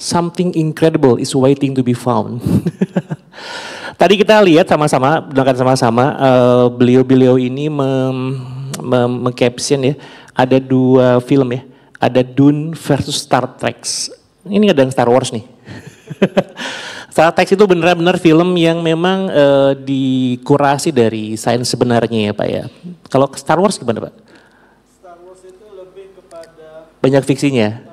something incredible is waiting to be found. Tadi kita lihat sama-sama, dengarkan sama-sama, beliau-beliau ini meng-caption ya, ada 2 film ya, ada Dune versus Star Trek. Ini ada yang Star Wars nih. Star Trek itu benar-benar film yang memang dikurasi dari sains sebenarnya ya Pak ya. Kalau Star Wars gimana Pak? Star Wars itu lebih kepada banyak fiksinya.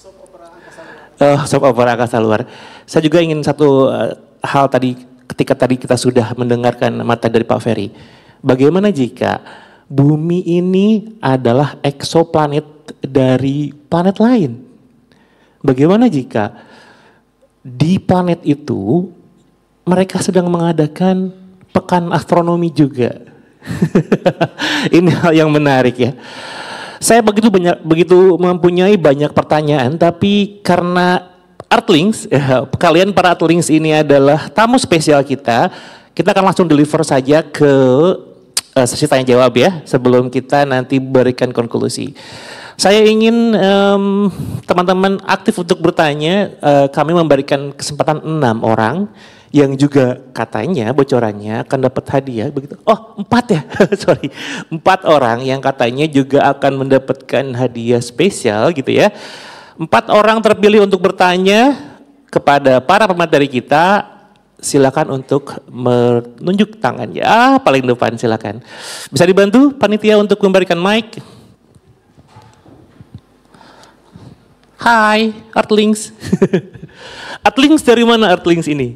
soap opera angkasa luar. Soap opera angkasa luar. Saya juga ingin satu hal tadi, ketika tadi kita sudah mendengarkan materi dari Pak Ferry. Bagaimana jika bumi ini adalah eksoplanet dari planet lain? Bagaimana jika di planet itu mereka sedang mengadakan pekan astronomi juga? Ini hal yang menarik ya. Saya begitu mempunyai banyak pertanyaan, tapi karena Earthlings, kalian para Earthlings ini adalah tamu spesial kita akan langsung deliver saja ke sesi tanya jawab ya, sebelum kita nanti berikan konklusi. Saya ingin teman-teman aktif untuk bertanya. Kami memberikan kesempatan 6 orang yang juga katanya bocorannya akan dapat hadiah begitu. Oh 4 ya, sorry, 4 orang yang katanya juga akan mendapatkan hadiah spesial gitu ya. 4 orang terpilih untuk bertanya kepada para pemateri kita. Silakan untuk menunjuk tangannya. Paling depan silakan. Bisa dibantu panitia untuk memberikan mic. Hai, Earthlings. Earthlings dari mana Earthlings ini?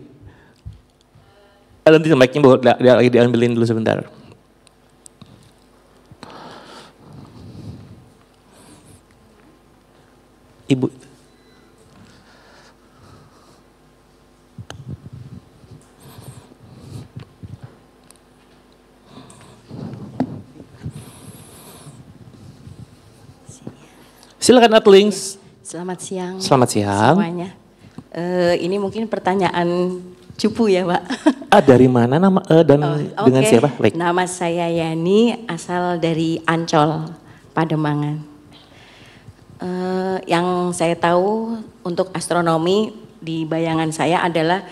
Nanti mic-nya lagi diambilin dulu sebentar. Ibu. Silakan Earthlings. Selamat siang. Selamat siang. Semuanya. Ini mungkin pertanyaan cupu ya Pak. Dari mana nama dan dengan siapa? Baik. Nama saya Yani, asal dari Ancol, Pademangan. Yang saya tahu untuk astronomi di bayangan saya adalah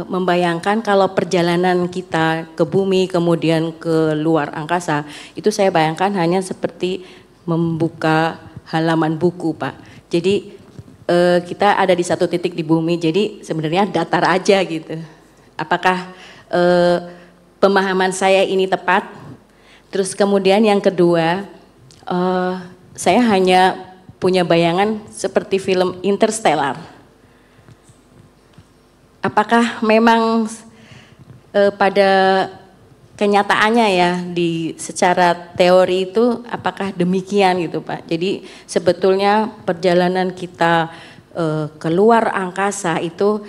membayangkan kalau perjalanan kita ke bumi kemudian ke luar angkasa, itu saya bayangkan hanya seperti membuka halaman buku Pak. Jadi kita ada di satu titik di bumi, jadi sebenarnya datar aja gitu. Apakah pemahaman saya ini tepat? Terus kemudian yang kedua, saya hanya punya bayangan seperti film Interstellar. Apakah memang pada kenyataannya ya di secara teori itu apakah demikian gitu Pak? Jadi sebetulnya perjalanan kita keluar angkasa itu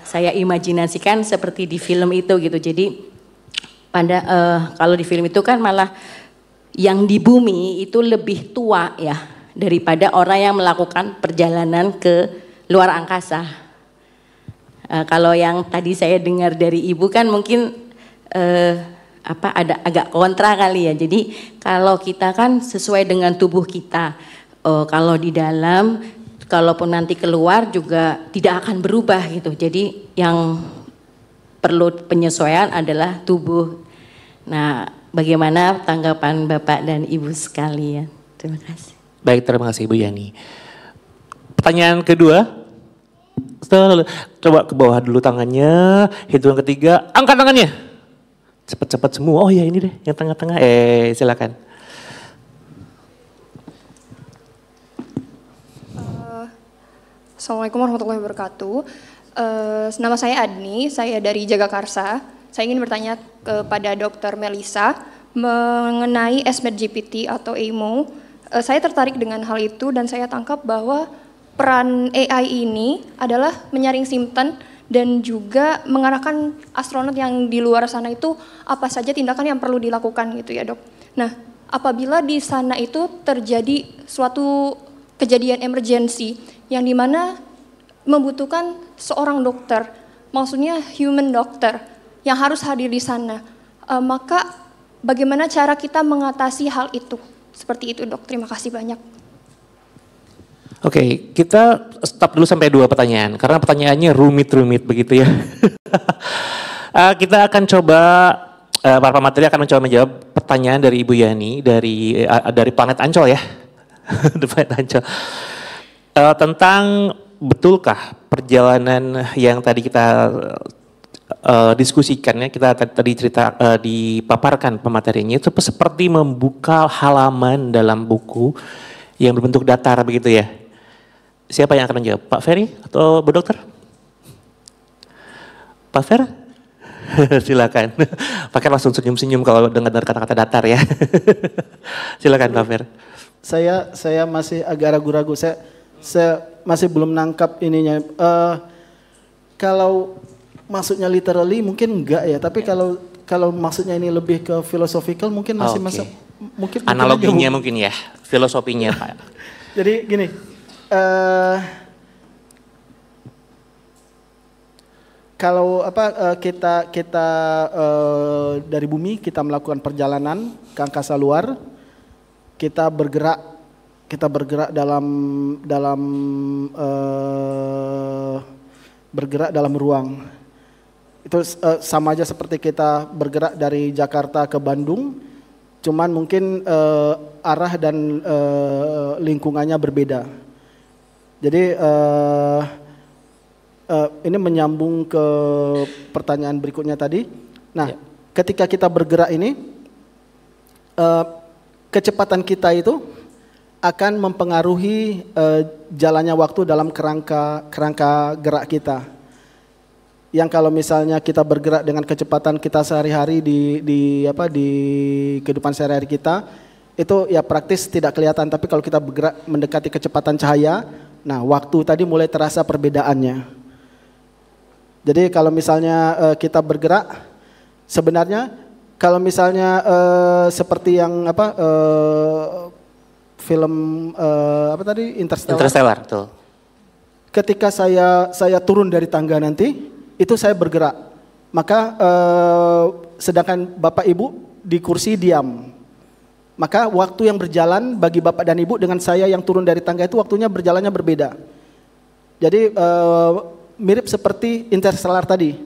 saya imajinasikan seperti di film itu gitu. Jadi pada kalau di film itu kan malah yang di bumi itu lebih tua ya daripada orang yang melakukan perjalanan ke luar angkasa. Kalau yang tadi saya dengar dari Ibu kan mungkin ada agak kontra kali ya. Jadi kalau kita kan sesuai dengan tubuh kita, kalau di dalam, kalaupun nanti keluar juga tidak akan berubah gitu. Jadi yang perlu penyesuaian adalah tubuh. Nah, bagaimana tanggapan Bapak dan Ibu sekalian? Terima kasih. Baik, terima kasih Ibu Yani. Pertanyaan kedua, coba ke bawah dulu tangannya, hitungan ketiga, angkat tangannya. Cepat-cepat semua, oh ya ini deh, yang tengah-tengah, silakan. Assalamualaikum warahmatullahi wabarakatuh. Nama saya Adni, saya dari Jagakarsa. Saya ingin bertanya kepada Dr. Melisa mengenai SMART-GPT atau EIMO. Saya tertarik dengan hal itu dan saya tangkap bahwa peran AI ini adalah menyaring simptom dan juga mengarahkan astronot yang di luar sana itu apa saja tindakan yang perlu dilakukan gitu ya Dok. Nah, apabila di sana itu terjadi suatu kejadian emergensi yang dimana membutuhkan seorang dokter, maksudnya human doctor yang harus hadir di sana, maka bagaimana cara kita mengatasi hal itu? Seperti itu Dok, terima kasih banyak. Oke, kita stop dulu sampai 2 pertanyaan karena pertanyaannya rumit-rumit begitu ya. Kita akan coba para pemateri akan mencoba menjawab pertanyaan dari Ibu Yani dari Planet Ancol ya. The Planet Ancol. Tentang betulkah perjalanan yang tadi kita diskusikan ya, kita tadi cerita dipaparkan pematerinya itu seperti membuka halaman dalam buku yang berbentuk datar begitu ya. Siapa yang akan menjawab? Pak Ferry atau Bu Dokter? Pak Fer? Silakan. Pak Fer langsung senyum-senyum kalau dengar kata-kata datar ya. Silakan Pak Fer. Saya masih agak ragu-ragu. Saya masih belum nangkap ininya. Kalau maksudnya literally mungkin enggak ya, tapi kalau maksudnya ini lebih ke philosophical mungkin masih masuk. Mungkin analoginya mungkin ya, filosofinya Pak. Jadi gini. Kalau kita dari bumi kita melakukan perjalanan ke angkasa luar, kita bergerak dalam ruang. Itu sama aja seperti kita bergerak dari Jakarta ke Bandung, cuman mungkin arah dan lingkungannya berbeda. Jadi ini menyambung ke pertanyaan berikutnya tadi. Nah, ketika kita bergerak ini, kecepatan kita itu akan mempengaruhi jalannya waktu dalam kerangka gerak kita. Yang kalau misalnya kita bergerak dengan kecepatan kita sehari-hari di kehidupan sehari-hari kita, itu ya praktis tidak kelihatan. Tapi kalau kita bergerak mendekati kecepatan cahaya, nah waktu tadi mulai terasa perbedaannya. Jadi kalau misalnya kita bergerak, sebenarnya kalau misalnya seperti yang film tadi Interstellar, betul. Ketika saya turun dari tangga nanti, itu saya bergerak. Maka sedangkan Bapak Ibu di kursi diam. Maka waktu yang berjalan bagi Bapak dan Ibu dengan saya yang turun dari tangga itu waktunya berjalannya berbeda. Jadi mirip seperti Interstellar tadi.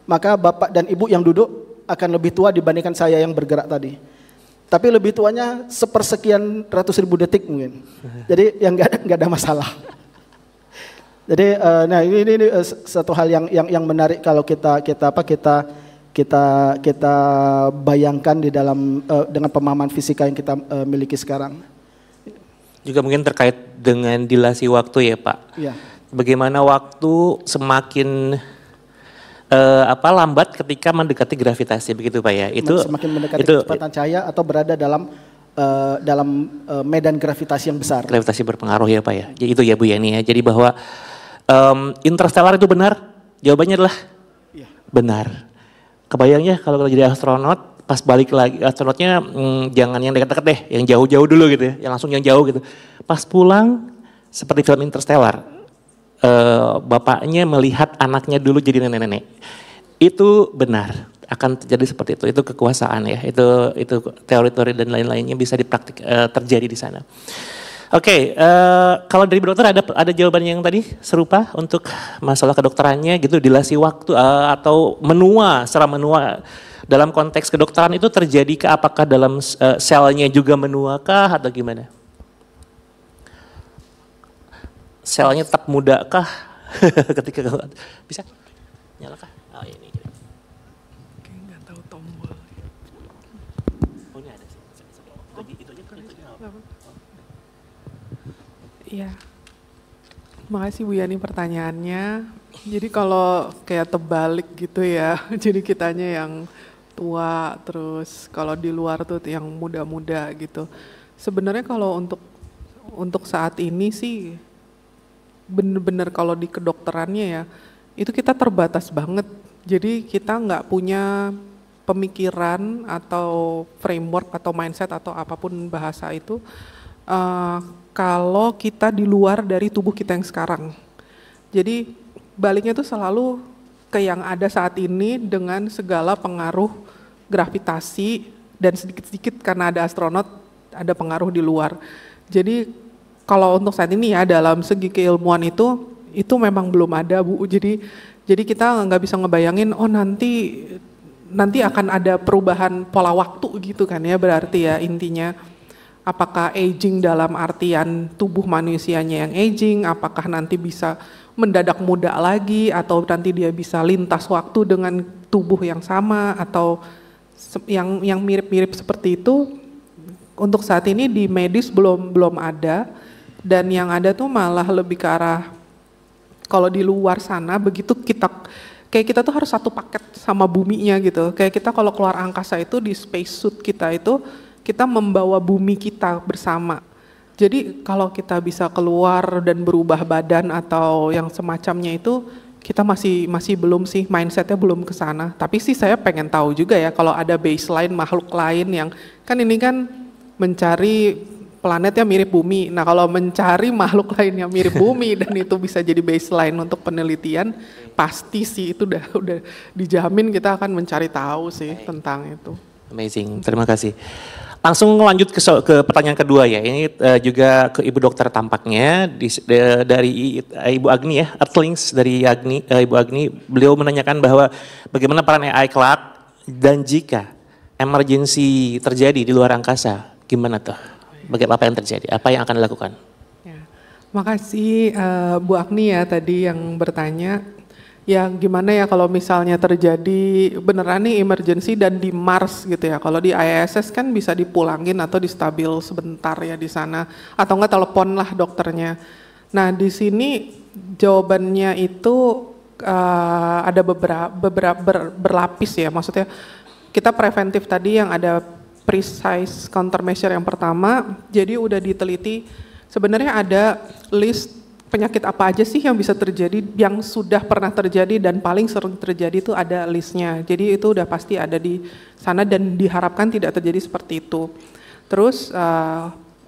Maka Bapak dan Ibu yang duduk akan lebih tua dibandingkan saya yang bergerak tadi. Tapi lebih tuanya sepersekian ratus ribu detik mungkin. Jadi yang nggak ada masalah. Jadi nah ini satu hal yang menarik kalau kita bayangkan di dalam dengan pemahaman fisika yang kita miliki sekarang. Juga mungkin terkait dengan dilasi waktu ya Pak. Iya. Bagaimana waktu semakin lambat ketika mendekati gravitasi begitu Pak ya. Itu semakin mendekati kecepatan cahaya atau berada dalam medan gravitasi yang besar. Gravitasi berpengaruh ya Pak ya. Jadi itu ya Bu Yani ya. Jadi bahwa Interstellar itu benar? Jawabannya adalah iya. Benar. Kebayangnya kalau kita jadi astronot, pas balik lagi astronotnya jangan yang dekat-dekat deh, yang jauh-jauh dulu gitu ya, yang langsung yang jauh gitu. Pas pulang seperti film Interstellar, bapaknya melihat anaknya dulu jadi nenek-nenek. Itu benar, akan terjadi seperti itu. Itu kekuasaan ya, itu teori-teori dan lain-lainnya bisa dipraktik terjadi di sana. Oke, kalau dari dokter ada jawaban yang tadi serupa untuk masalah kedokterannya gitu, dilasi waktu atau secara menua dalam konteks kedokteran itu terjadi kah? Apakah dalam selnya juga menua kah atau gimana? Selnya tetap muda kah ketika bisa nyala kah? Oh ini. Kayak nggak tahu tombol. Oh ini ada sih. Itu aja kan. Iya. Makasih Bu Yani pertanyaannya. Jadi kalau kayak terbalik gitu ya, jadi kitanya yang tua, terus kalau di luar tuh yang muda-muda gitu. Sebenarnya kalau untuk saat ini sih bener-bener kalau di kedokterannya ya, itu kita terbatas banget. Jadi kita nggak punya pemikiran atau framework atau mindset atau apapun bahasa itu, kalau kita di luar dari tubuh kita yang sekarang. Jadi baliknya tuh selalu ke yang ada saat ini dengan segala pengaruh gravitasi dan sedikit-sedikit karena ada astronot ada pengaruh di luar. Jadi kalau untuk saat ini ya dalam segi keilmuan itu memang belum ada Bu. Jadi kita nggak bisa ngebayangin nanti akan ada perubahan pola waktu gitu kan ya, berarti ya intinya apakah aging dalam artian tubuh manusianya yang aging, apakah nanti bisa mendadak muda lagi atau nanti dia bisa lintas waktu dengan tubuh yang sama atau yang mirip-mirip seperti itu. Untuk saat ini di medis belum ada, dan yang ada tuh malah lebih ke arah kalau di luar sana begitu kita tuh harus satu paket sama buminya gitu. Kayak kita kalau keluar angkasa itu di spacesuit kita itu kita membawa bumi kita bersama. Jadi kalau kita bisa keluar dan berubah badan atau yang semacamnya itu kita masih belum sih, mindsetnya belum ke sana. Tapi sih saya pengen tahu juga ya kalau ada baseline makhluk lain yang kan ini kan mencari planetnya mirip bumi. Nah kalau mencari makhluk lain yang mirip bumi dan itu bisa jadi baseline untuk penelitian, pasti sih itu udah dijamin kita akan mencari tahu sih tentang itu. Amazing, terima kasih. Langsung lanjut ke pertanyaan kedua ya. Ini juga ke Ibu Dokter tampaknya dari Ibu Agni ya, Earthlings dari Ibu Agni. Beliau menanyakan bahwa bagaimana peran AI kelak dan jika emergensi terjadi di luar angkasa, gimana tuh? Bagaimana apa yang terjadi? Apa yang akan dilakukan? Ya, makasih Bu Agni ya tadi yang bertanya. Ya gimana ya kalau misalnya terjadi beneran nih emergency dan di Mars gitu ya. Kalau di ISS kan bisa dipulangin atau distabil sebentar ya di sana. Atau enggak telepon lah dokternya. Nah di sini jawabannya itu ada beberapa berlapis ya. Maksudnya kita preventif tadi yang ada precise countermeasure yang pertama. Jadi udah diteliti sebenarnya ada list penyakit apa aja sih yang bisa terjadi, yang sudah pernah terjadi dan paling sering terjadi itu ada listnya. Jadi itu udah pasti ada di sana dan diharapkan tidak terjadi seperti itu. Terus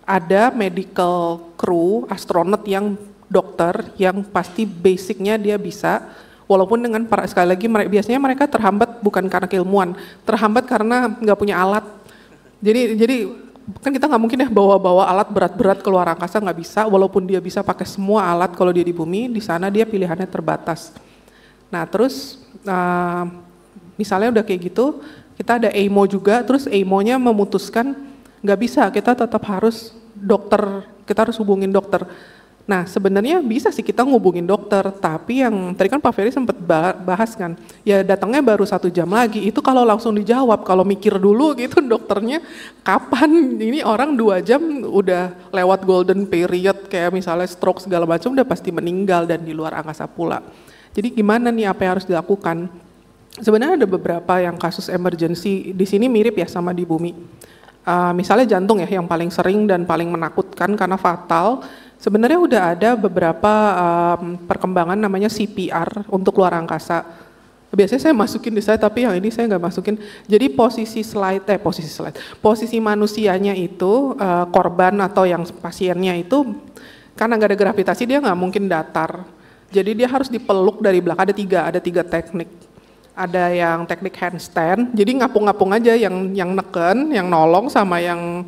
ada medical crew, astronot yang dokter yang pasti basicnya dia bisa, walaupun dengan sekali lagi biasanya mereka terhambat bukan karena keilmuan, terhambat karena nggak punya alat. Jadi kan kita nggak mungkin ya bawa alat berat-berat keluar angkasa, nggak bisa, walaupun dia bisa pakai semua alat kalau dia di bumi, di sana dia pilihannya terbatas. Nah terus misalnya udah kayak gitu, kita ada EIMO juga, terus EIMO-nya memutuskan nggak bisa, kita tetap harus kita harus hubungin dokter. Nah sebenarnya bisa sih kita ngubungin dokter, tapi yang tadi kan Pak Ferry sempat bahas kan, ya datangnya baru 1 jam lagi, itu kalau langsung dijawab, kalau mikir dulu gitu dokternya kapan, ini orang 2 jam udah lewat golden period kayak misalnya stroke segala macam udah pasti meninggal dan di luar angkasa pula. Jadi gimana nih apa yang harus dilakukan? Sebenarnya ada beberapa yang kasus emergency di sini mirip ya sama di bumi. Misalnya jantung ya yang paling sering dan paling menakutkan karena fatal. Sebenarnya udah ada beberapa perkembangan namanya CPR untuk luar angkasa. Biasanya saya masukin di slide tapi yang ini saya nggak masukin. Jadi posisi manusianya itu korban atau yang pasiennya itu karena nggak ada gravitasi dia nggak mungkin datar. Jadi dia harus dipeluk dari belakang. Ada tiga teknik. Ada yang teknik handstand. Jadi ngapung-ngapung aja yang neken, yang nolong sama yang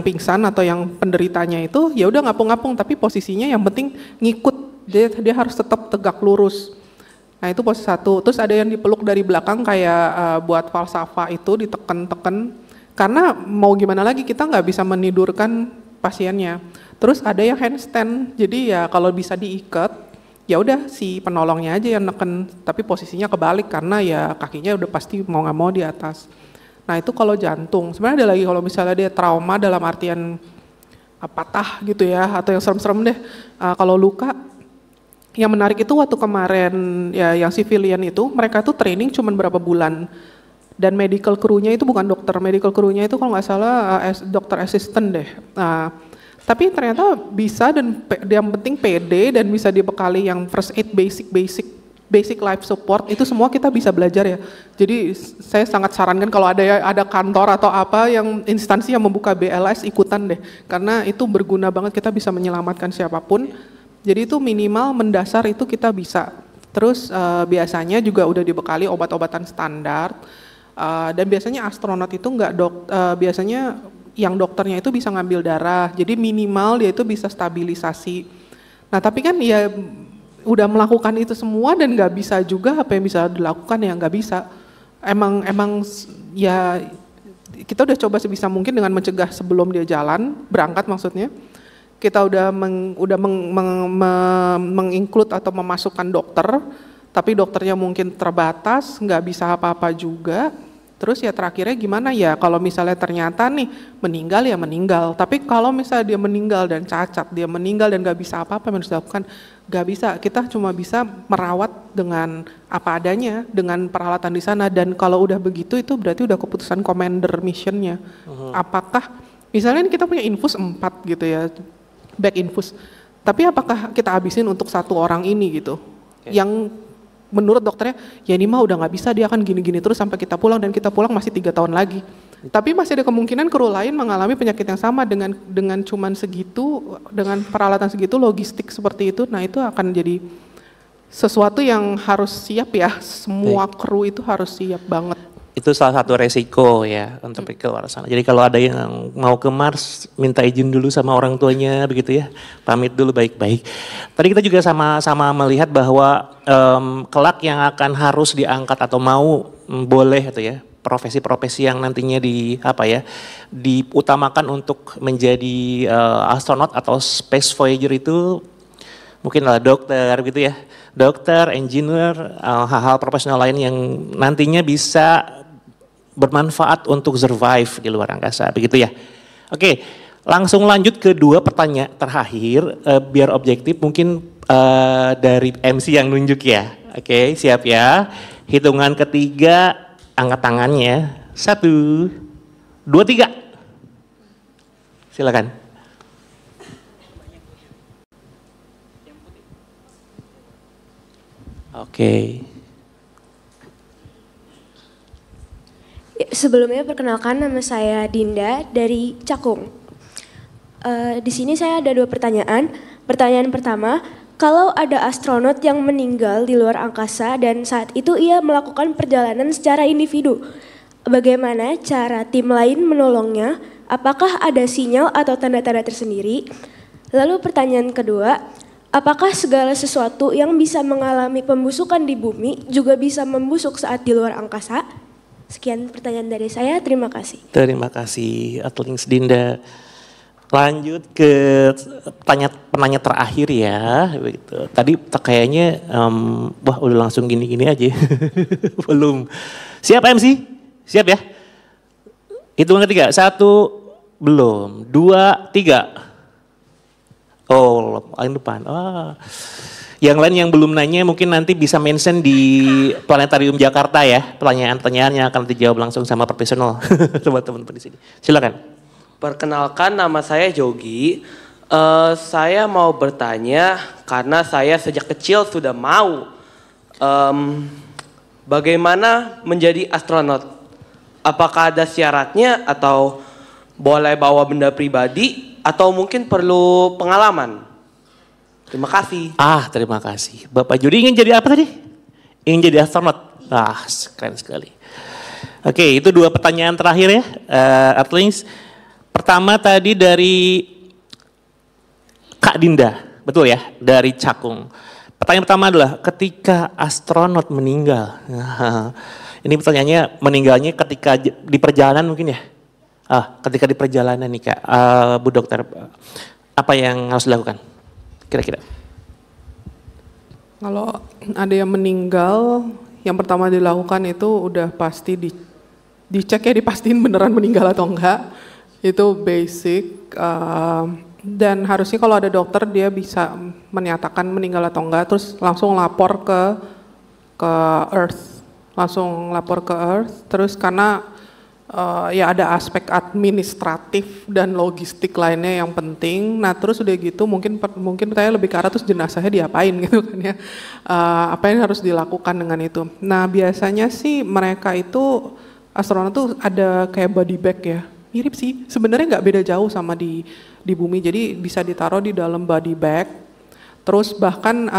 pingsan atau yang penderitanya itu ya udah ngapung-ngapung tapi posisinya yang penting ngikut, dia harus tetap tegak lurus. Nah itu posisi satu. Terus ada yang dipeluk dari belakang kayak buat falsafah itu diteken-teken karena mau gimana lagi kita nggak bisa menidurkan pasiennya. Terus ada yang handstand, jadi ya kalau bisa diikat ya udah si penolongnya aja yang neken tapi posisinya kebalik karena ya kakinya udah pasti mau nggak mau di atas. Nah itu kalau jantung, sebenarnya ada lagi kalau misalnya dia trauma dalam artian patah gitu ya, atau yang serem-serem deh. Kalau luka, yang menarik itu waktu kemarin ya yang civilian itu, mereka tuh training cuma berapa bulan. Dan medical crew-nya itu bukan dokter, medical crew-nya itu kalau nggak salah dokter assistant deh. Tapi ternyata bisa dan yang penting PD dan bisa dibekali yang first aid basic life support itu semua kita bisa belajar ya. Jadi saya sangat sarankan kalau ada kantor atau apa yang instansi yang membuka BLS ikutan deh. Karena itu berguna banget, kita bisa menyelamatkan siapapun. Jadi itu minimal mendasar itu kita bisa. Terus biasanya juga udah dibekali obat-obatan standar. Dan biasanya astronot itu biasanya yang dokternya itu bisa ngambil darah, jadi minimal dia itu bisa stabilisasi. Nah tapi kan ya udah melakukan itu semua dan nggak bisa juga, apa yang bisa dilakukan ya nggak bisa. Emang ya kita udah coba sebisa mungkin dengan mencegah sebelum dia jalan, berangkat maksudnya. Kita udah menginclude atau memasukkan dokter, tapi dokternya mungkin terbatas, nggak bisa apa-apa juga. Terus ya terakhirnya gimana ya, kalau misalnya ternyata nih meninggal ya meninggal, tapi kalau misalnya dia meninggal dan cacat, dia meninggal dan nggak bisa apa-apa yang harus dilakukan, nggak bisa. Kita cuma bisa merawat dengan apa adanya, dengan peralatan di sana, dan kalau udah begitu itu berarti udah keputusan commander missionnya. Apakah misalnya kita punya infus 4 gitu ya, back infus, tapi apakah kita habisin untuk satu orang ini gitu, yang menurut dokternya ya ini mah udah nggak bisa, dia akan gini-gini terus sampai kita pulang, dan kita pulang masih 3 tahun lagi. Tapi masih ada kemungkinan kru lain mengalami penyakit yang sama dengan cuman segitu, dengan peralatan segitu, logistik seperti itu. Nah itu akan jadi sesuatu yang harus siap ya, semua kru itu harus siap banget. Itu salah satu resiko ya untuk pergi ke luar sana. Jadi kalau ada yang mau ke Mars, minta izin dulu sama orang tuanya begitu ya, pamit dulu baik-baik. Tadi kita juga sama-sama melihat bahwa kelak yang akan harus diangkat atau mau boleh itu ya, profesi-profesi yang nantinya diutamakan untuk menjadi astronot atau space voyager itu mungkin adalah dokter gitu ya, dokter, engineer, hal-hal profesional lain yang nantinya bisa bermanfaat untuk survive di luar angkasa, begitu ya. Oke, langsung lanjut ke 2 pertanyaan terakhir, biar objektif mungkin dari MC yang nunjuk ya. Oke, siap ya. Hitungan ketiga, angkat tangannya. 1, 2, 3. Silakan. Oke. Sebelumnya perkenalkan, nama saya Dinda dari Cakung. Di sini saya ada 2 pertanyaan. Pertanyaan pertama, kalau ada astronot yang meninggal di luar angkasa dan saat itu ia melakukan perjalanan secara individu, bagaimana cara tim lain menolongnya? Apakah ada sinyal atau tanda-tanda tersendiri? Lalu pertanyaan kedua, apakah segala sesuatu yang bisa mengalami pembusukan di bumi juga bisa membusuk saat di luar angkasa? Sekian pertanyaan dari saya, terima kasih. Terima kasih Atlings Dinda. Lanjut ke penanya terakhir ya, begitu. Tadi kayaknya wah udah langsung gini-gini aja. Belum. Siap MC? Siap ya? Hitungan ketiga, 1, belum, 2, 3. Oh, paling depan. Yang lain yang belum nanya mungkin nanti bisa mention di Planetarium Jakarta ya, pertanyaan-pertanyaannya akan dijawab langsung sama profesional teman-teman di sini. Silakan. Perkenalkan, nama saya Jogi. Saya mau bertanya karena saya sejak kecil sudah mau bagaimana menjadi astronot. Apakah ada syaratnya atau boleh bawa benda pribadi atau mungkin perlu pengalaman? Terima kasih. Terima kasih. Bapak Jody ingin jadi apa tadi? Ingin jadi astronot. Keren sekali. Oke, itu 2 pertanyaan terakhir ya, Atlings. Pertama tadi dari Kak Dinda, betul ya, dari Cakung. Pertanyaan pertama adalah ketika astronot meninggal. Ini pertanyaannya, meninggalnya ketika di perjalanan mungkin ya? Ketika di perjalanan nih Kak, Bu Dokter, apa yang harus dilakukan? Kira-kira? Kalau ada yang meninggal, yang pertama dilakukan itu udah pasti dicek ya, dipastiin beneran meninggal atau enggak. Itu basic. Dan harusnya kalau ada dokter dia bisa menyatakan meninggal atau enggak, terus langsung lapor ke Earth. Langsung lapor ke Earth, terus karena ya ada aspek administratif dan logistik lainnya yang penting. Nah terus udah gitu mungkin saya lebih ke arah terus jenazahnya diapain gitu kan ya. Apa yang harus dilakukan dengan itu. Nah biasanya sih mereka itu astronot tuh ada kayak body bag ya. Mirip sih, sebenarnya nggak beda jauh sama di bumi. Jadi bisa ditaruh di dalam body bag. Terus bahkan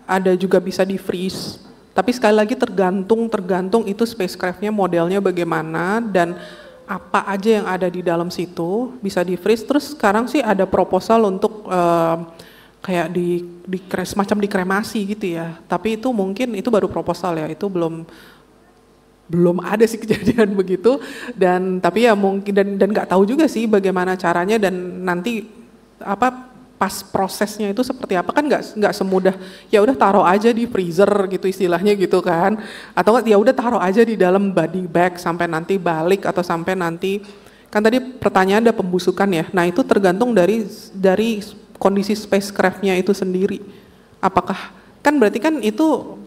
ada juga bisa di freeze. Tapi sekali lagi tergantung itu spacecraft-nya modelnya bagaimana dan apa aja yang ada di dalam situ bisa di freeze. Terus sekarang sih ada proposal untuk kayak semacam dikremasi gitu ya. Tapi itu mungkin itu baru proposal ya, itu belum ada sih kejadian begitu. Dan tapi ya mungkin dan nggak tahu juga sih bagaimana caranya dan nanti pas prosesnya itu seperti apa, kan nggak semudah ya udah taruh aja di freezer gitu istilahnya gitu kan, atau ya udah taruh aja di dalam body bag sampai nanti balik atau sampai nanti, kan tadi pertanyaan ada pembusukan ya. Nah itu tergantung dari kondisi spacecraft-nya itu sendiri. Apakah kan berarti kan itu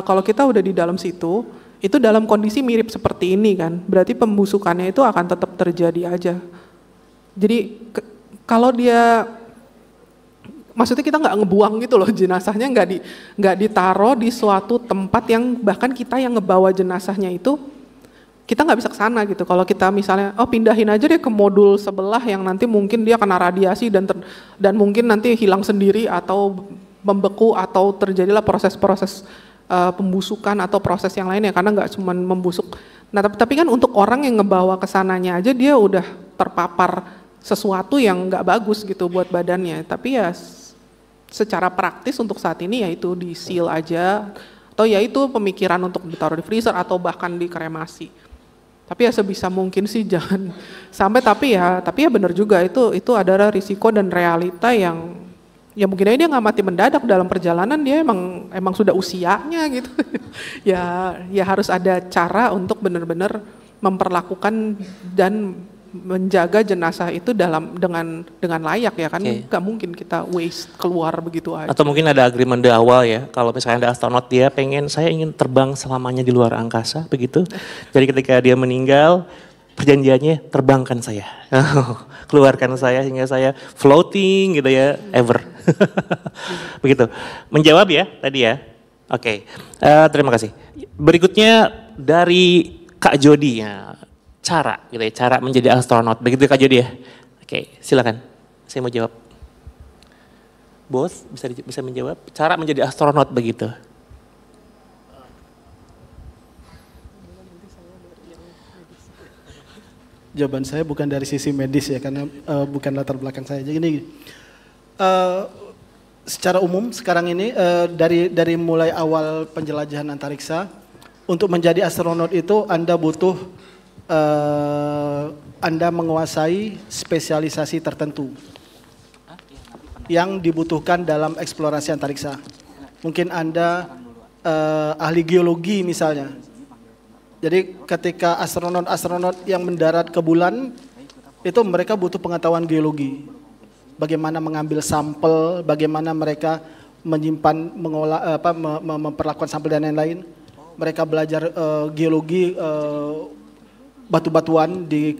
kalau kita udah di dalam situ itu dalam kondisi mirip seperti ini kan, berarti pembusukannya itu akan tetap terjadi aja. Jadi kalau dia maksudnya kita nggak ngebuang gitu loh jenazahnya, nggak ditaruh di suatu tempat yang bahkan kita yang ngebawa jenazahnya itu kita nggak bisa ke sana gitu. Kalau kita misalnya pindahin aja deh ke modul sebelah yang nanti mungkin dia kena radiasi dan mungkin nanti hilang sendiri atau membeku atau terjadilah proses-proses pembusukan atau proses yang lainnya karena nggak cuma membusuk. Nah tapi kan untuk orang yang ngebawa ke sananya aja dia udah terpapar sesuatu yang nggak bagus gitu buat badannya. Tapi ya secara praktis untuk saat ini yaitu di seal aja, atau yaitu pemikiran untuk ditaruh di freezer atau bahkan dikremasi. Tapi ya sebisa mungkin sih jangan sampai, tapi ya benar juga itu adalah risiko dan realita yang ya mungkin aja dia nggak mati mendadak dalam perjalanan, dia emang sudah usianya gitu. ya harus ada cara untuk benar-benar memperlakukan dan menjaga jenazah itu dengan layak ya kan, nggak mungkin kita waste keluar begitu aja. Atau mungkin ada agreement di awal ya, kalau misalnya ada astronot dia saya ingin terbang selamanya di luar angkasa begitu. Jadi ketika dia meninggal perjanjiannya terbangkan saya, keluarkan saya hingga saya floating gitu ya, ever. Begitu. Menjawab ya tadi ya. Oke. Terima kasih. Berikutnya dari Kak Jody ya. Cara menjadi astronot, begitu Kak Jody ya? Oke, silakan. Saya mau jawab. Bos, bisa menjawab cara menjadi astronot begitu. Jawaban saya bukan dari sisi medis ya, karena bukan latar belakang saya. Jadi gini, secara umum sekarang ini dari mulai awal penjelajahan antariksa, untuk menjadi astronot itu Anda butuh Anda menguasai spesialisasi tertentu yang dibutuhkan dalam eksplorasi antariksa. Mungkin Anda ahli geologi misalnya. Jadi ketika astronot yang mendarat ke bulan, itu mereka butuh pengetahuan geologi. Bagaimana mengambil sampel, bagaimana mereka menyimpan, mengolah, memperlakukan sampel dan lain-lain. Mereka belajar geologi batu-batuan di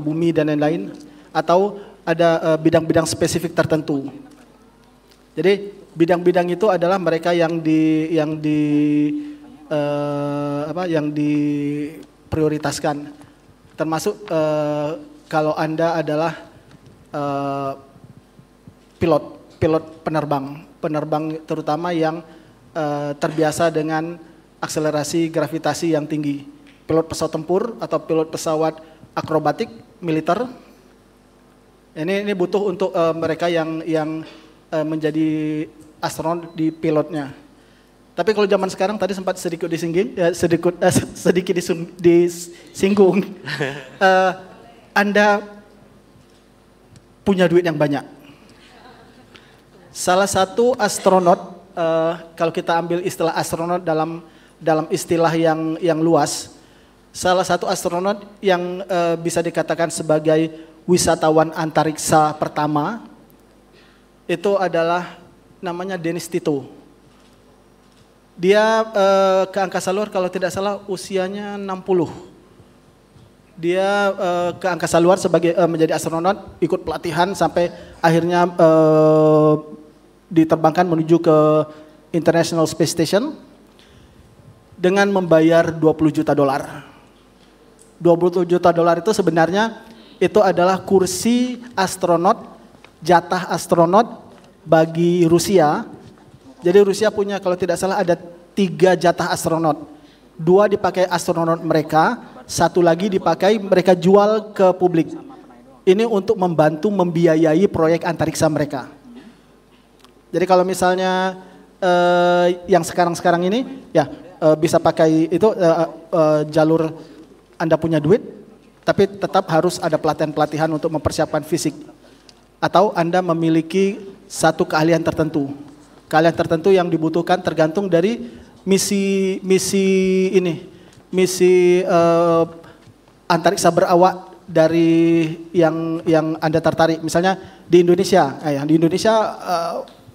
bumi dan lain-lain, atau ada bidang-bidang spesifik tertentu. Jadi bidang-bidang itu adalah mereka yang diprioritaskan. Termasuk kalau Anda adalah pilot penerbang terutama yang terbiasa dengan akselerasi gravitasi yang tinggi. Pilot pesawat tempur atau pilot pesawat akrobatik militer. Ini butuh untuk mereka yang menjadi astronot di pilotnya. Tapi kalau zaman sekarang tadi sempat sedikit disinggung. Anda punya duit yang banyak. Salah satu astronot, kalau kita ambil istilah astronot dalam istilah yang luas, salah satu astronot yang bisa dikatakan sebagai wisatawan antariksa pertama itu adalah namanya Dennis Tito. Dia ke angkasa luar kalau tidak salah usianya 60. Dia ke angkasa luar sebagai menjadi astronot, ikut pelatihan sampai akhirnya diterbangkan menuju ke International Space Station dengan membayar $20 juta. $20 juta itu sebenarnya itu adalah kursi astronot, jatah astronot bagi Rusia. Jadi Rusia punya kalau tidak salah ada 3 jatah astronot. 2 dipakai astronot mereka, satu lagi dipakai mereka jual ke publik. Ini untuk membantu membiayai proyek antariksa mereka. Jadi kalau misalnya yang sekarang-sekarang ini ya bisa pakai itu jalur Anda punya duit, tapi tetap harus ada pelatihan-pelatihan untuk mempersiapkan fisik. Atau Anda memiliki satu keahlian tertentu. Keahlian tertentu yang dibutuhkan tergantung dari misi antariksa berawak dari yang Anda tertarik. Misalnya di Indonesia,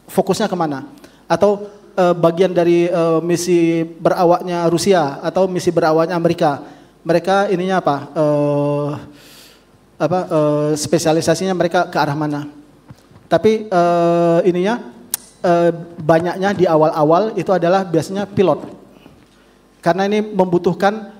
fokusnya kemana? Atau bagian dari misi berawaknya Rusia atau misi berawaknya Amerika. Mereka ininya spesialisasinya mereka ke arah mana? Tapi banyaknya di awal-awal itu adalah biasanya pilot. Karena ini membutuhkan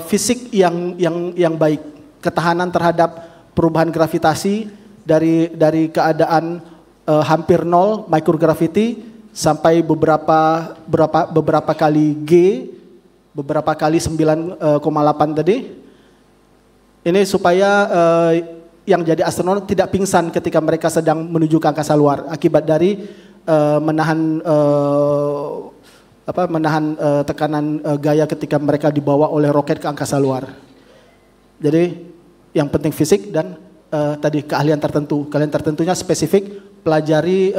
fisik yang baik, ketahanan terhadap perubahan gravitasi dari keadaan hampir nol microgravity sampai beberapa kali G, beberapa kali 9,8 tadi. Ini supaya yang jadi astronot tidak pingsan ketika mereka sedang menuju ke angkasa luar akibat dari menahan tekanan gaya ketika mereka dibawa oleh roket ke angkasa luar. Jadi yang penting fisik dan tadi keahlian tertentu. Keahlian tertentunya spesifik pelajari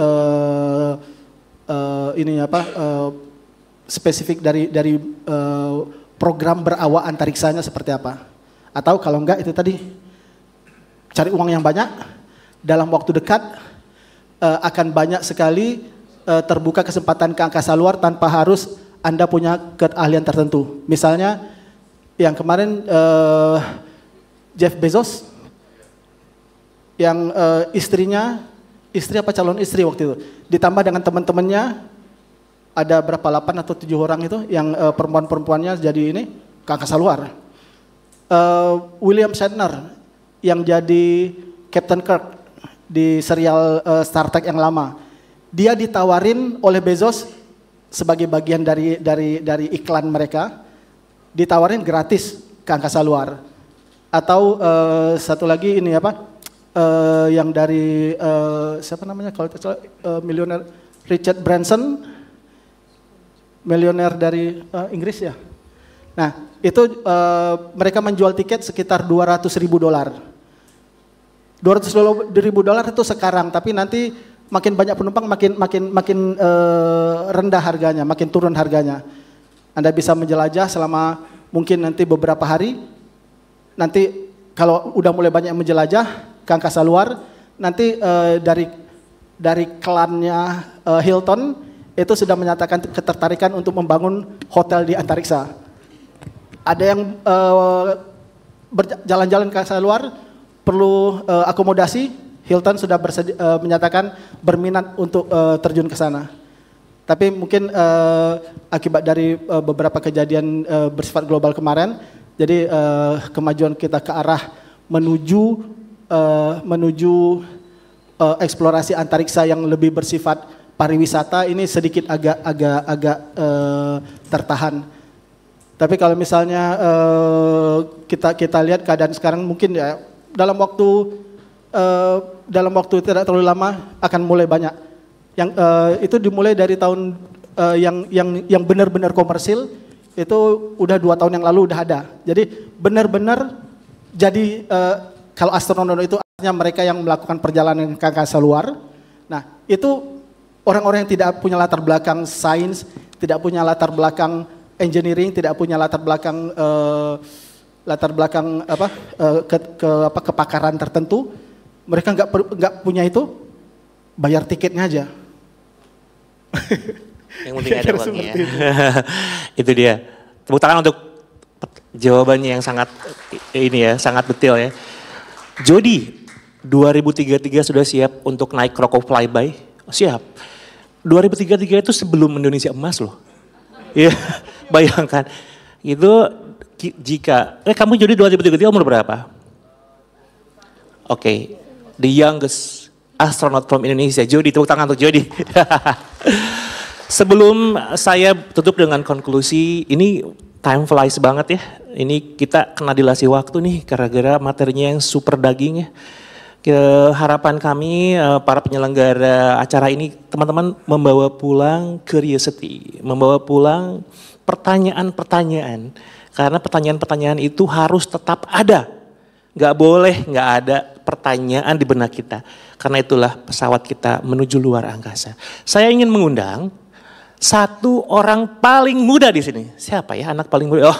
spesifik dari program berawak antariksanya seperti apa. Atau kalau enggak itu tadi cari uang yang banyak dalam waktu dekat akan banyak sekali terbuka kesempatan ke angkasa luar tanpa harus Anda punya keahlian tertentu. Misalnya yang kemarin Jeff Bezos yang istri apa calon istri waktu itu ditambah dengan teman-temannya ada berapa 8 atau 7 orang itu yang perempuan-perempuannya jadi ini ke angkasa luar. William Shatner yang jadi Captain Kirk di serial Star Trek yang lama. Dia ditawarin oleh Bezos sebagai bagian dari iklan mereka, ditawarin gratis ke angkasa luar. Atau satu lagi ini yang dari siapa namanya kalau milioner Richard Branson, milioner dari Inggris ya. Nah itu mereka menjual tiket sekitar $200.000. $200.000 itu sekarang, tapi nanti makin banyak penumpang makin rendah harganya, makin turun harganya. Anda bisa menjelajah selama mungkin nanti beberapa hari. Nanti kalau udah mulai banyak yang menjelajah ke angkasa luar, nanti dari klannya Hilton itu sudah menyatakan ketertarikan untuk membangun hotel di antariksa. Ada yang berjalan-jalan ke angkasa luar perlu akomodasi, Hilton sudah menyatakan berminat untuk terjun ke sana. Tapi mungkin akibat dari beberapa kejadian bersifat global kemarin, jadi kemajuan kita ke arah menuju eksplorasi antariksa yang lebih bersifat pariwisata ini sedikit agak tertahan. Tapi kalau misalnya kita lihat keadaan sekarang mungkin ya dalam waktu tidak terlalu lama akan mulai banyak. Yang itu dimulai dari tahun yang benar-benar komersil itu udah 2 tahun yang lalu udah ada. Jadi benar-benar jadi kalau astronot itu artinya mereka yang melakukan perjalanan ke angkasa luar. Nah itu orang-orang yang tidak punya latar belakang sains, tidak punya latar belakang engineering, tidak punya latar belakang kepakaran tertentu, mereka nggak punya itu, bayar tiketnya aja. Yang penting ada uangnya. Itu dia. Tepuk tangan untuk jawabannya yang sangat sangat detail ya. Jody, 2033 sudah siap untuk naik Krokop Flyby? Siap. 2033 itu sebelum Indonesia emas loh. Iya, bayangkan. Itu jika, kamu Jody 2033 umur berapa? Oke, the youngest astronaut from Indonesia. Jody, tepuk tangan untuk Jody. Sebelum saya tutup dengan konklusi, ini time flies banget ya. Ini kita kena dilasi waktu nih gara-gara materinya yang super daging ya. Harapan kami para penyelenggara acara ini teman-teman membawa pulang curiosity, membawa pulang pertanyaan-pertanyaan. Karena pertanyaan-pertanyaan itu harus tetap ada. Gak boleh gak ada pertanyaan di benak kita. Karena itulah pesawat kita menuju luar angkasa. Saya ingin mengundang satu orang paling muda di sini. Siapa ya anak paling muda? Oh,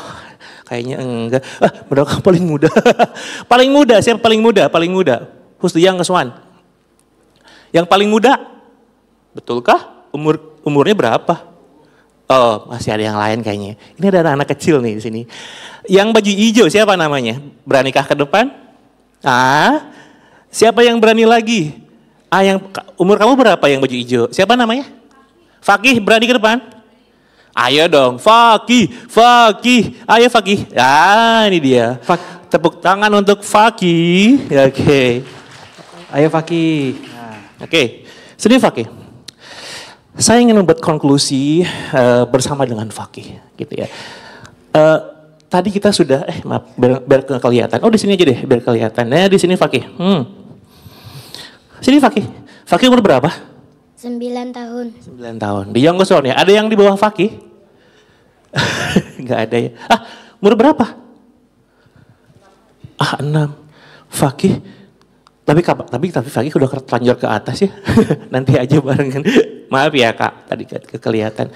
kayaknya enggak. Berapa paling muda? Paling muda, siapa paling muda? Paling muda. Who's the youngest one? Yang paling muda? Betulkah? Umurnya berapa? Oh, masih ada yang lain kayaknya. Ini ada anak-anak kecil nih di sini. Yang baju hijau siapa namanya? Beranikah ke depan? Siapa yang berani lagi? Yang umur kamu berapa yang baju hijau? Siapa namanya? Fakih, berani ke depan? Ayo dong, Fakih. Ayo Fakih. Ini dia. Tepuk tangan untuk Fakih. Oke. Ayo Fakih. Oke. Sini Fakih. Saya ingin membuat konklusi bersama dengan Fakih, gitu ya. Tadi kita sudah, maaf, biar kelihatan. Oh di sini aja deh, biar kelihatan. Nah di sini Fakih. Sini Fakih. Fakih umur berapa? 9 tahun. 9 tahun. Di youngest one ya. Ada yang di bawah Fakih? Enggak ada ya. Umur berapa? 6. Fakih. Tapi Fakih udah terlanjur ke atas ya. Nanti aja barengan. Maaf ya Kak, tadi kelihatan.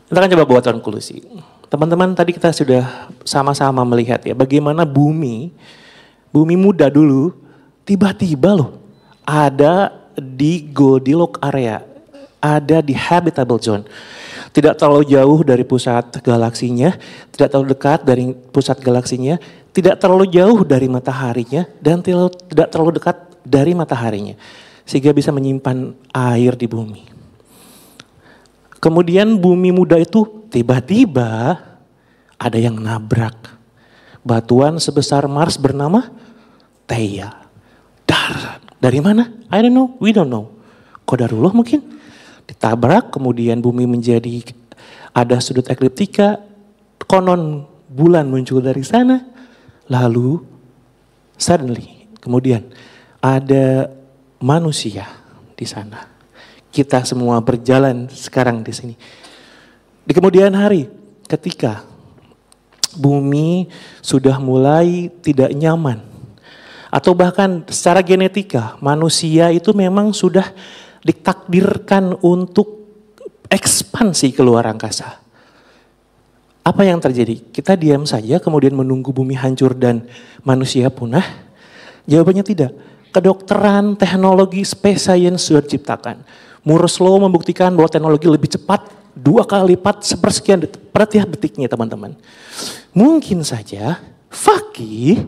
Kita kan coba buat konklusi. Teman-teman tadi kita sudah sama-sama melihat ya bagaimana bumi muda dulu tiba-tiba loh ada di Goldilocks area, ada di habitable zone. Tidak terlalu jauh dari pusat galaksinya, tidak terlalu dekat dari pusat galaksinya, tidak terlalu jauh dari mataharinya, dan tidak terlalu dekat dari mataharinya. Sehingga bisa menyimpan air di bumi. Kemudian bumi muda itu tiba-tiba ada yang nabrak. Batuan sebesar Mars bernama Theia. Dari mana? I don't know, we don't know. Qadarullah mungkin. Ditabrak, kemudian bumi menjadi ada sudut ekliptika, konon bulan muncul dari sana, lalu suddenly, kemudian ada manusia di sana. Kita semua berjalan sekarang di sini. Di kemudian hari, ketika bumi sudah mulai tidak nyaman, atau bahkan secara genetika manusia itu memang sudah ditakdirkan untuk ekspansi ke luar angkasa. Apa yang terjadi? Kita diam saja kemudian menunggu bumi hancur dan manusia punah? Jawabannya tidak. Kedokteran, teknologi, space science sudah diciptakan. Moore's Law membuktikan bahwa teknologi lebih cepat 2 kali lipat sepersekian per tiap detiknya teman-teman. Mungkin saja Fakih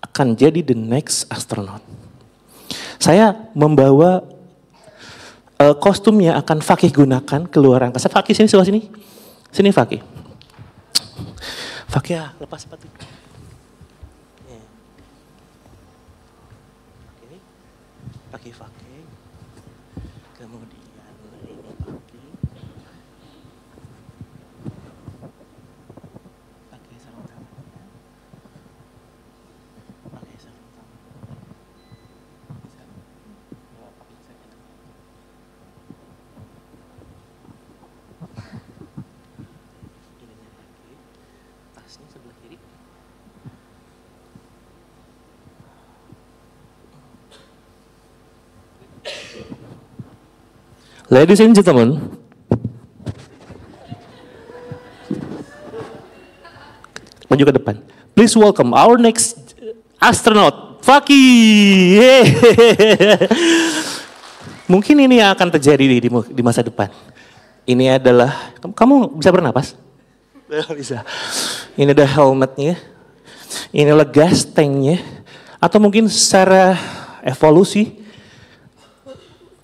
akan jadi the next astronaut. Saya membawa kostumnya akan Fakih gunakan ke luar angkasa. Fakih sini, sebelah sini. Sini Fakih. Fakih lepas sepatu. Fakih. Kemudian ini Fakih. Pakai sarung tangannya. Pakai sarung tangan. Tasnya sebelah kiri. Ladies and gentlemen, maju ke depan. Please welcome our next astronaut, Fakih. Mungkin ini yang akan terjadi di masa depan. Ini adalah, kamu bisa bernapas? Bisa. Ini ada helmetnya, ini adalah gas tanknya, atau mungkin secara evolusi,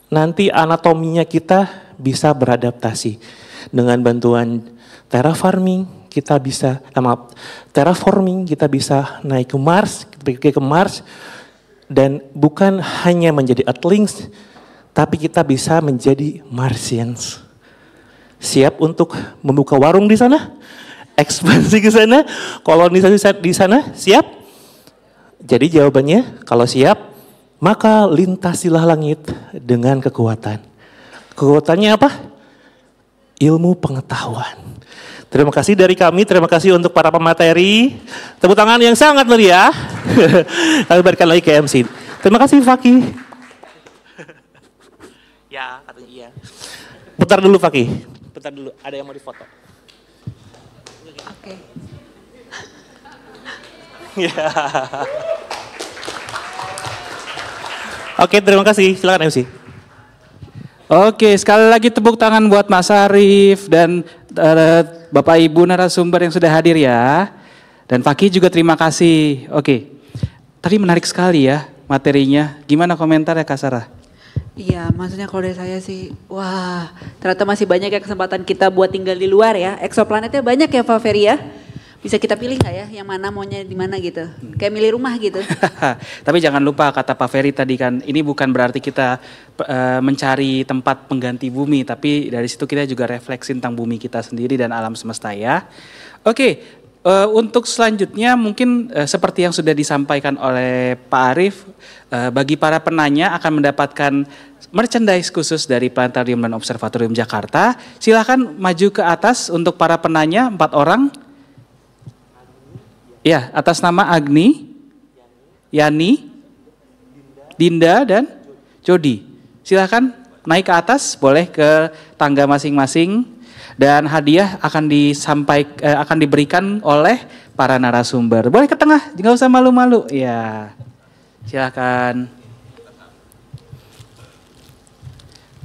nanti anatominya kita bisa beradaptasi. Dengan bantuan terraforming kita bisa naik ke Mars, pergi ke Mars, dan bukan hanya menjadi Earthlings, tapi kita bisa menjadi Martians. Siap untuk membuka warung di sana? ekspansi ke sana, kolonisasi di sana, siap? Jadi jawabannya, kalau siap, maka lintasilah langit dengan kekuatan. Kekuatannya apa? Ilmu pengetahuan. Terima kasih dari kami, terima kasih untuk para pemateri. Tepuk tangan yang sangat meriah. Kami berikan lagi ke MC. Terima kasih Fakih. Ya, katanya iya. Putar dulu Fakih. Putar dulu, ada yang mau difoto. Oke. Ya. Oke, terima kasih. Silakan MC. Oke, sekali lagi tepuk tangan buat Mas Arief dan Bapak Ibu narasumber yang sudah hadir ya. Dan Fakih juga terima kasih. Oke, tadi menarik sekali ya materinya. Gimana komentarnya Kak Sarah? Iya, maksudnya kalau dari saya sih, wah ternyata masih banyak ya kesempatan kita buat tinggal di luar ya. Eksoplanetnya banyak ya Pak Ferry ya. Bisa kita pilih nggak ya, yang mana maunya di mana gitu. Kayak milih rumah gitu. Tapi jangan lupa kata Pak Ferry tadi kan, ini bukan berarti kita mencari tempat pengganti bumi, tapi dari situ kita juga refleksi tentang bumi kita sendiri dan alam semesta ya. Oke, untuk selanjutnya mungkin seperti yang sudah disampaikan oleh Pak Arief, bagi para penanya akan mendapatkan merchandise khusus dari Planetarium dan Observatorium Jakarta. Silakan maju ke atas untuk para penanya, 4 orang. Ya, atas nama Agni, Yani, Dinda, dan Jody. Silakan naik ke atas, boleh ke tangga masing-masing. Dan hadiah akan akan diberikan oleh para narasumber. Boleh ke tengah, nggak usah malu-malu. Ya, silakan.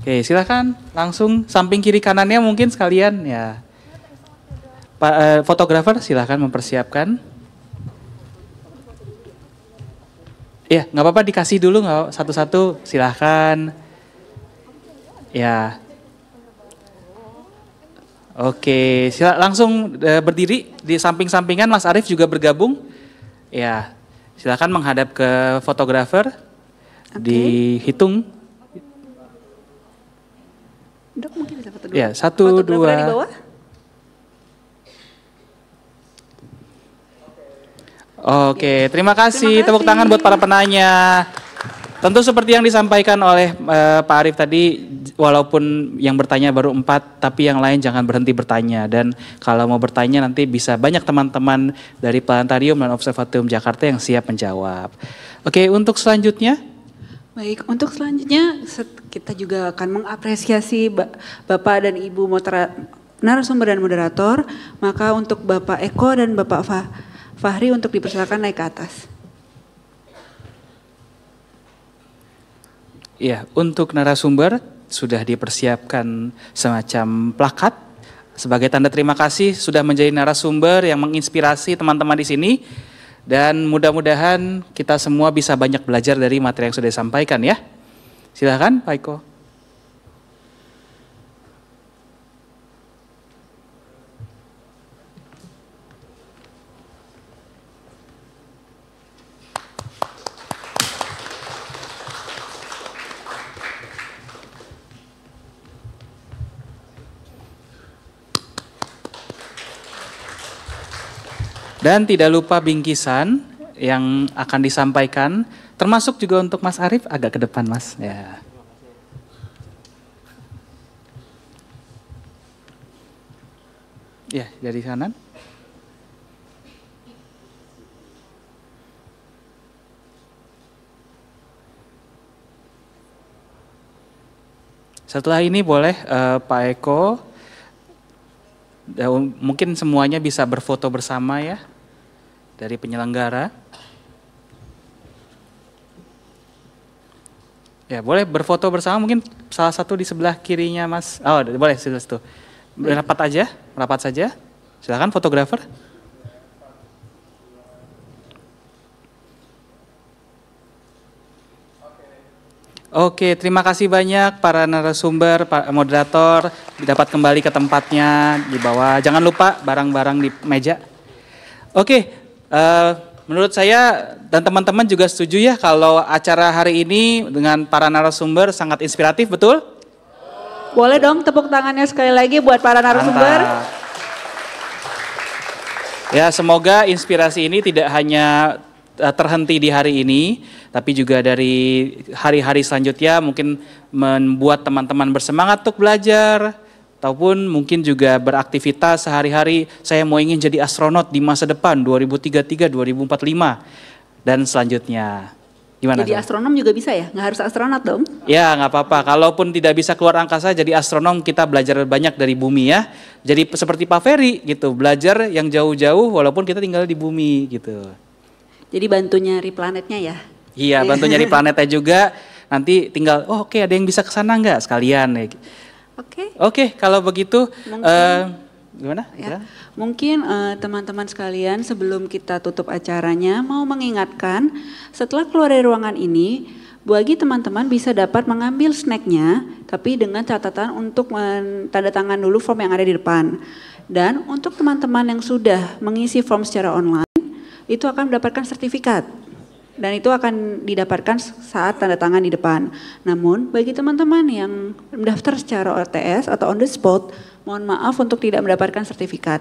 Oke, silakan langsung samping kiri kanannya mungkin sekalian ya. Pak fotografer silakan mempersiapkan. Ya, nggak apa-apa dikasih dulu nggak satu-satu, silahkan. Ya. Oke, langsung berdiri di samping-sampingan. Mas Arief juga bergabung. Ya, silakan menghadap ke fotografer. Dihitung. Dok mungkin bisa foto dulu. Ya, 1, 2. Di bawah. Oke, terima kasih. Tepuk tangan buat para penanya. Tentu seperti yang disampaikan oleh Pak Arief tadi, walaupun yang bertanya baru 4, tapi yang lain jangan berhenti bertanya. Dan kalau mau bertanya nanti bisa banyak teman-teman dari Planetarium dan Observatorium Jakarta yang siap menjawab. Oke, untuk selanjutnya. Baik, untuk selanjutnya kita juga akan mengapresiasi Bapak dan Ibu narasumber dan moderator. Maka untuk Bapak Eko dan Bapak Fahri untuk dipersilakan naik ke atas. Ya, untuk narasumber sudah dipersiapkan semacam plakat sebagai tanda terima kasih sudah menjadi narasumber yang menginspirasi teman-teman di sini. Dan mudah-mudahan kita semua bisa banyak belajar dari materi yang sudah disampaikan ya. Silakan Pak Eko. Dan tidak lupa bingkisan yang akan disampaikan, termasuk juga untuk Mas Arief agak ke depan Mas. Ya. Ya, dari kanan. Setelah ini boleh Pak Eko, mungkin semuanya bisa berfoto bersama ya dari penyelenggara. Ya boleh berfoto bersama, mungkin salah satu di sebelah kirinya Mas. Oh boleh sebelah situ. Rapat saja. Silakan fotografer. Oke, terima kasih banyak para narasumber, Pak moderator, dapat kembali ke tempatnya di bawah. Jangan lupa barang-barang di meja. Oke, menurut saya dan teman-teman juga setuju ya kalau acara hari ini dengan para narasumber sangat inspiratif, betul? Boleh dong tepuk tangannya sekali lagi buat para narasumber. Mantap. Ya, semoga inspirasi ini tidak hanya terhenti di hari ini, tapi juga dari hari-hari selanjutnya mungkin membuat teman-teman bersemangat untuk belajar, ataupun mungkin juga beraktivitas sehari-hari. Saya mau ingin jadi astronot di masa depan 2033, 2045 dan selanjutnya. Gimana? Jadi astronom juga bisa ya? Nggak harus astronot dong? Ya, nggak apa-apa. Kalaupun tidak bisa keluar angkasa, jadi astronom kita belajar banyak dari bumi ya. Jadi seperti Pak Ferry gitu, belajar yang jauh-jauh walaupun kita tinggal di bumi gitu. Jadi bantu nyari planetnya ya? Iya, bantu nyari planetnya juga. Nanti tinggal, oh oke, ada yang bisa ke sana nggak sekalian ya. Oke, kalau begitu gimana? Ya, mungkin teman-teman sekalian sebelum kita tutup acaranya mau mengingatkan setelah keluar dari ruangan ini bagi teman-teman bisa dapat mengambil snacknya tapi dengan catatan untuk tanda tangan dulu form yang ada di depan. Dan untuk teman-teman yang sudah mengisi form secara online itu akan mendapatkan sertifikat. Dan itu akan didapatkan saat tanda tangan di depan. Namun bagi teman-teman yang mendaftar secara OTS atau on the spot, mohon maaf untuk tidak mendapatkan sertifikat.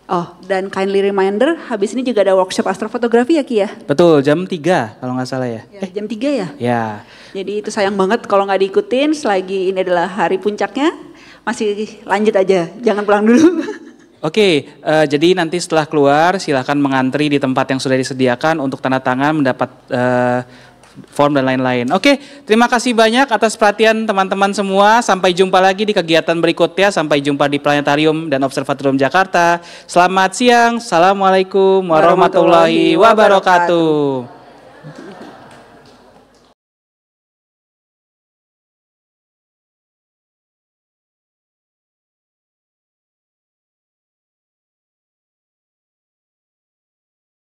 Oh, dan kindly reminder, habis ini juga ada workshop astrofotografi ya Ki ya? Betul, jam 3 kalau nggak salah ya. Jam 3 ya? Ya. Jadi itu sayang banget kalau nggak diikutin selagi ini adalah hari puncaknya, masih lanjut aja, jangan pulang dulu. Oke, jadi nanti setelah keluar silahkan mengantri di tempat yang sudah disediakan untuk tanda tangan, mendapat form dan lain-lain. Oke, terima kasih banyak atas perhatian teman-teman semua. Sampai jumpa lagi di kegiatan berikutnya. Sampai jumpa di Planetarium dan Observatorium Jakarta. Selamat siang. Assalamualaikum warahmatullahi wabarakatuh.